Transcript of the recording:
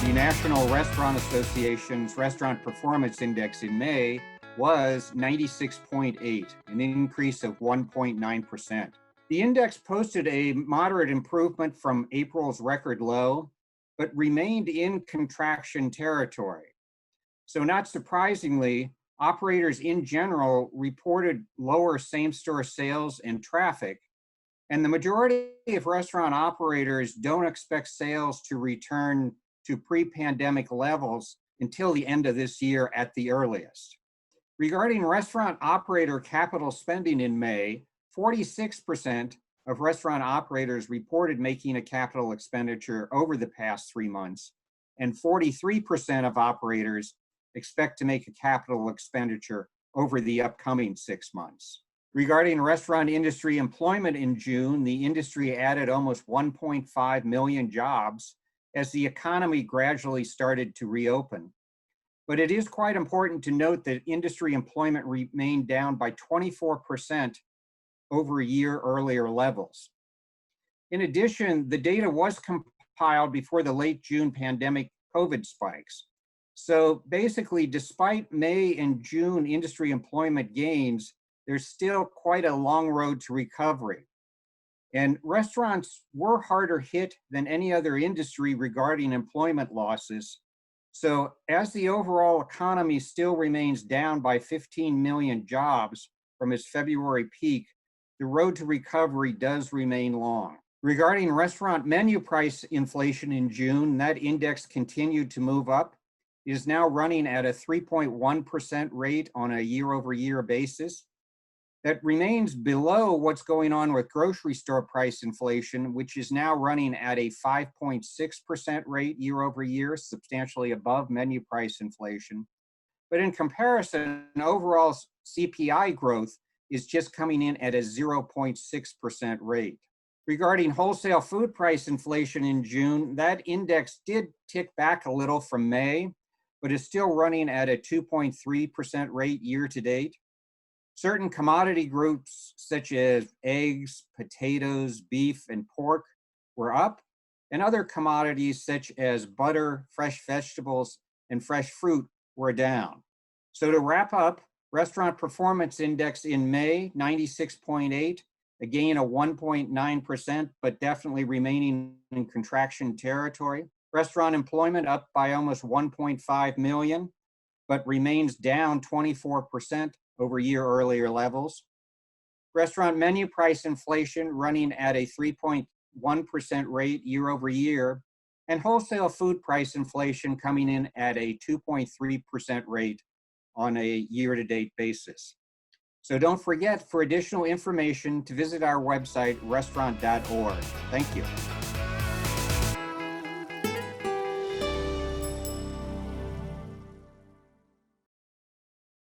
The National Restaurant Association's Restaurant Performance Index in May was 96.8, an increase of 1.9%. The index posted a moderate improvement from April's record low, but remained in contraction territory. So not surprisingly, operators in general reported lower same-store sales and traffic, and the majority of restaurant operators don't expect sales to return to pre-pandemic levels until the end of this year at the earliest. Regarding restaurant operator capital spending in May, 46% of restaurant operators reported making a capital expenditure over the past 3 months, and 43% of operators expect to make a capital expenditure over the upcoming 6 months. Regarding restaurant industry employment in June, the industry added almost 1.5 million jobs as the economy gradually started to reopen. But it is quite important to note that industry employment remained down by 24% over a year earlier levels. In addition, the data was compiled before the late June pandemic COVID spikes. So basically, despite May and June industry employment gains, there's still quite a long road to recovery. And restaurants were harder hit than any other industry regarding employment losses. So as the overall economy still remains down by 15 million jobs from its February peak, the road to recovery does remain long. Regarding restaurant menu price inflation in June, that index continued to move up. It is now running at a 3.1% rate on a year-over-year basis. That remains below what's going on with grocery store price inflation, which is now running at a 5.6% rate year over year, substantially above menu price inflation. But in comparison, overall CPI growth is just coming in at a 0.6% rate. Regarding wholesale food price inflation in June, that index did tick back a little from May, but is still running at a 2.3% rate year to date. Certain commodity groups such as eggs, potatoes, beef, and pork were up, and other commodities such as butter, fresh vegetables, and fresh fruit were down. So to wrap up, Restaurant Performance Index in May, 96.8, a gain of 1.9%, but definitely remaining in contraction territory. Restaurant employment up by almost 1.5 million, but remains down 24% over year earlier levels. Restaurant menu price inflation running at a 3.1% rate year over year, and wholesale food price inflation coming in at a 2.3% rate on a year-to-date basis. So don't forget, for additional information, to visit our website, restaurant.org. Thank you.